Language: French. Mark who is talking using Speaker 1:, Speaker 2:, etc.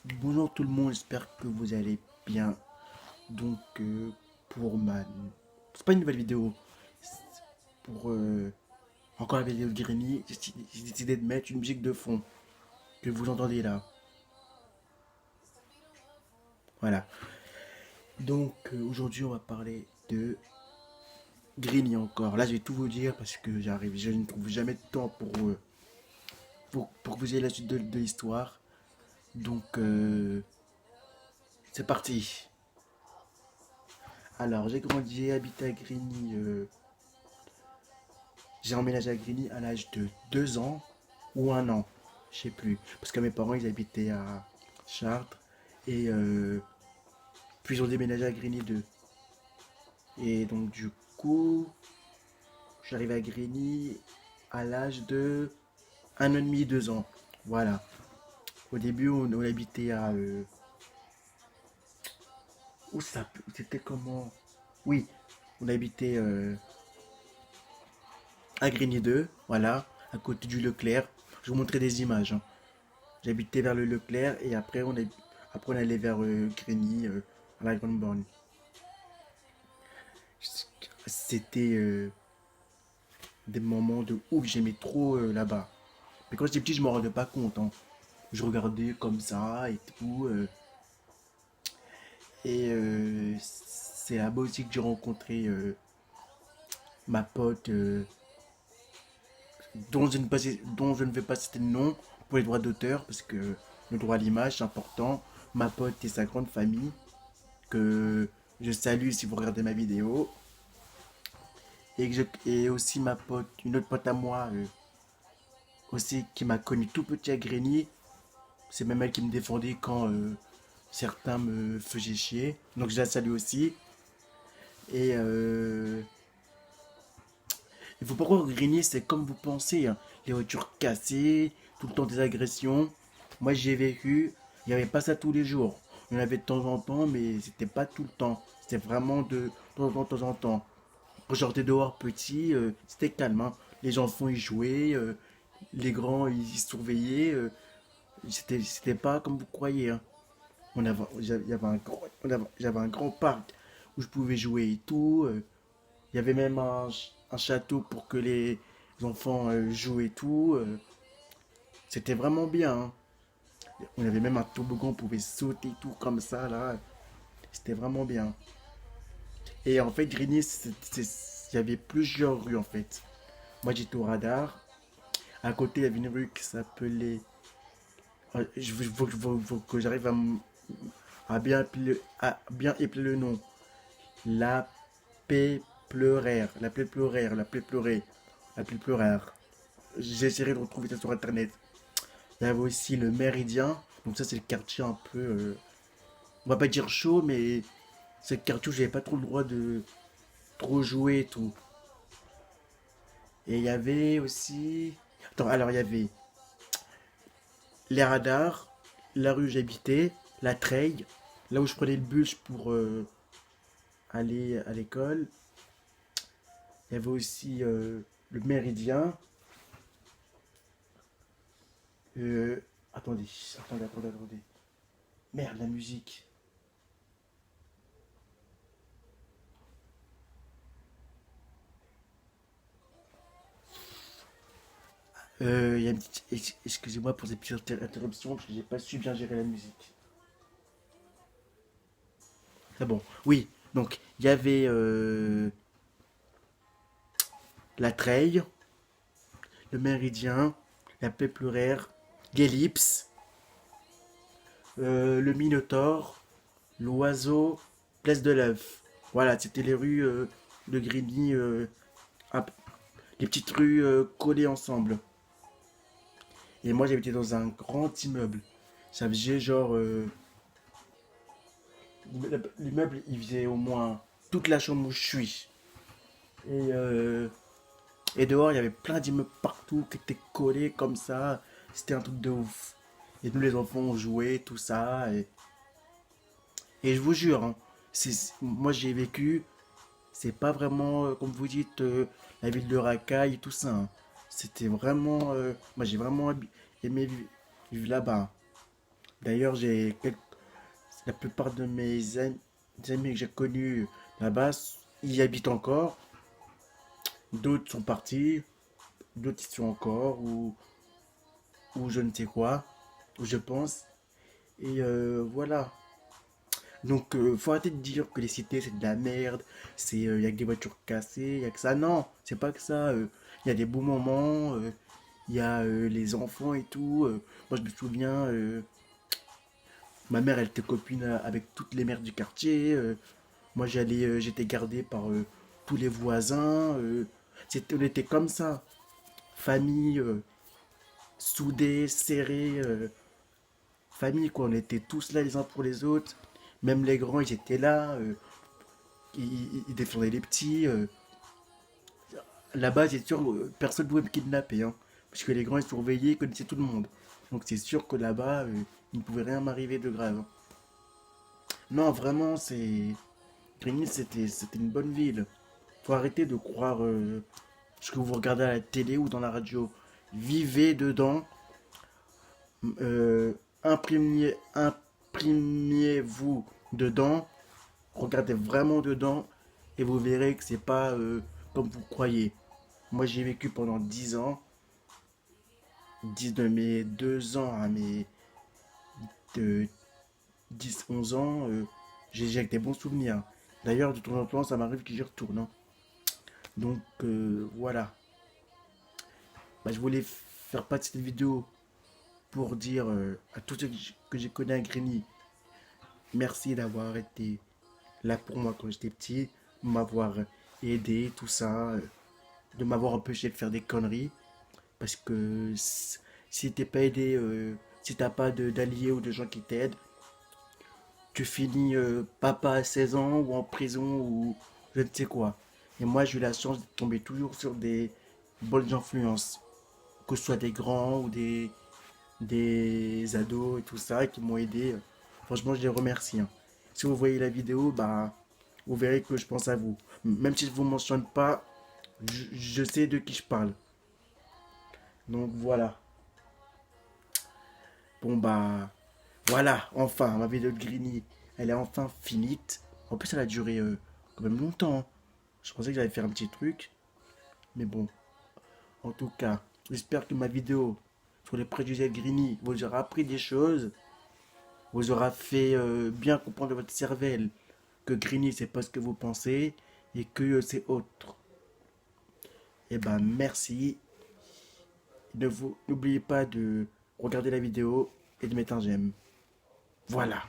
Speaker 1: Bonjour tout le monde, j'espère que vous allez bien. Donc, pour ma. C'est pas une nouvelle vidéo. C'est pour encore la vidéo de Grémy, j'ai décidé de mettre une musique de fond que vous entendez là. Voilà. Donc, aujourd'hui, on va parler de Grigny encore. Là, je vais tout vous dire parce que je ne trouve jamais de temps pour que vous ayez la suite de l'histoire. Donc, c'est parti. Alors, j'ai grandi et habité à Grigny. J'ai emménagé à Grigny à l'âge de 2 ans ou 1 an, je sais plus. Parce que mes parents, ils habitaient à Chartres et puis ils ont déménagé à Grigny 2. Et donc du coup, je suis arrivé à Grigny à l'âge de 1 an et demi, 2 ans. Voilà. Au début, on habitait à... où ça... C'était comment? Oui, on habitait à Grigny 2, voilà, à côté du Leclerc. Je vous montrer des images, hein. J'habitais vers le Leclerc et après on allait vers Grigny, à la Grande Borne. C'était des moments de ouf, j'aimais trop là-bas. Mais quand j'étais petit, je me rendais pas compte, hein. Je regardais comme ça et tout. C'est là-bas aussi que j'ai rencontré ma pote, dont je ne vais pas citer le nom pour les droits d'auteur, parce que le droit à l'image, c'est important. Ma pote et sa grande famille, que je salue si vous regardez ma vidéo. Et aussi ma pote, une autre pote à moi, aussi qui m'a connu tout petit à Grigny. C'est même elle qui me défendait quand certains me faisaient chier. Donc je la salue aussi. Et il faut pas croire que Grigny c'est comme vous pensez, hein. Les voitures cassées, tout le temps des agressions. Moi j'y ai vécu, il n'y avait pas ça tous les jours. Il y en avait de temps en temps, mais c'était pas tout le temps. C'était vraiment de temps en temps. Quand je sortais dehors petit, c'était calme, hein. Les enfants y jouaient, les grands ils surveillaient. C'était pas comme vous croyez, hein. J'avais un grand parc où je pouvais jouer et tout. Il y avait même un château pour que les enfants jouent et tout. C'était vraiment bien, hein. On avait même un toboggan, on pouvait sauter et tout comme ça là. C'était vraiment bien. Et en fait, Grigny, il y avait plusieurs rues en fait. Moi j'étais au radar. À côté, il y avait une rue qui s'appelait. Faut que j'arrive à bien épeler le nom. La paix pleurère. La paix pleurère. La paix pleurer. La paix pleurère. J'essaierai de retrouver ça sur internet. Il y avait aussi le Méridien. Donc ça c'est le quartier un peu, on va pas dire chaud, mais c'est le quartier où j'avais pas trop le droit de trop jouer et tout. Et il y avait aussi... Attends, alors il y avait les radars, la rue où j'habitais, la Treille, là où je prenais le bus pour aller à l'école. Il y avait aussi le Méridien. Euh, attendez, attendez. Merde, la musique. Il y a une excusez-moi pour ces petites interruptions, parce que j'ai pas su bien gérer la musique. C'est bon. Oui, donc il y avait la Treille, le Méridien, la Peupluraire, l'Ellipse, le Minotaure, l'Oiseau, Place de l'Œuf. Voilà, c'était les rues de Grigny, les petites rues collées ensemble. Et moi j'habitais dans un grand immeuble. Ça faisait genre... l'immeuble il faisait au moins toute la chambre où je suis. Et, euh, et dehors il y avait plein d'immeubles partout qui étaient collés comme ça. C'était un truc de ouf. Et nous les enfants on jouait, tout ça. Et je vous jure, hein, moi j'ai vécu, c'est pas vraiment comme vous dites la ville de Racaille et tout ça, hein. C'était vraiment... moi j'ai vraiment aimé vivre là-bas. D'ailleurs, la plupart de des amis que j'ai connus là-bas, y habitent encore. D'autres sont partis, d'autres y sont encore, ou je ne sais quoi, ou je pense. Et voilà. Donc, faut arrêter de dire que les cités c'est de la merde, y a que des voitures cassées, y a que ça. Non, c'est pas que ça. Il y a des beaux moments, il y a les enfants et tout. Moi, je me souviens, ma mère, elle était copine avec toutes les mères du quartier. Moi, j'étais gardé par tous les voisins. On était comme ça, famille soudée, serrée, famille quoi. On était tous là les uns pour les autres. Même les grands, ils étaient là. Ils défendaient les petits. Là-bas, c'est sûr, personne ne pouvait me kidnapper, hein, parce que les grands, ils surveillaient, ils connaissaient tout le monde. Donc c'est sûr que là-bas, il ne pouvait rien m'arriver de grave, hein. Non, vraiment, Grigny, c'était une bonne ville. Faut arrêter de croire ce que vous regardez à la télé ou dans la radio. Vivez dedans, euh, imprimiez-vous dedans, regardez vraiment dedans, et vous verrez que c'est pas comme vous croyez. Moi, j'ai vécu pendant 10 ans, 10 de mes 2 ans à mes de 10-11 ans, j'ai que des bons souvenirs. D'ailleurs, de temps en temps, ça m'arrive que j'y retourne, hein. Donc, voilà. Bah, je voulais faire partie de cette vidéo pour dire à tous ceux que j'ai connus à Grigny, merci d'avoir été là pour moi quand j'étais petit, de m'avoir aidé, tout ça, de m'avoir empêché de faire des conneries. Parce que si t'es pas aidé, si t'as pas d'alliés ou de gens qui t'aident, tu finis papa à 16 ans ou en prison ou je ne sais quoi. Et moi, j'ai eu la chance de tomber toujours sur des bonnes influences, que ce soit des grands ou des ados et tout ça, qui m'ont aidé. Franchement, je les remercie, hein. Si vous voyez la vidéo, bah, vous verrez que je pense à vous. Même si je ne vous mentionne pas, je sais de qui je parle. Donc voilà. Bon bah, voilà, enfin, ma vidéo de Grigny, elle est enfin finite. En plus, elle a duré quand même longtemps, hein. Je pensais que j'allais faire un petit truc. Mais bon, en tout cas, j'espère que ma vidéo sur les préjugés de Grigny vous aura appris des choses, vous aura fait bien comprendre votre cervelle que Grigny, c'est pas ce que vous pensez et que c'est autre. Et ben, merci. N'oubliez pas de regarder la vidéo et de mettre un j'aime. Voilà.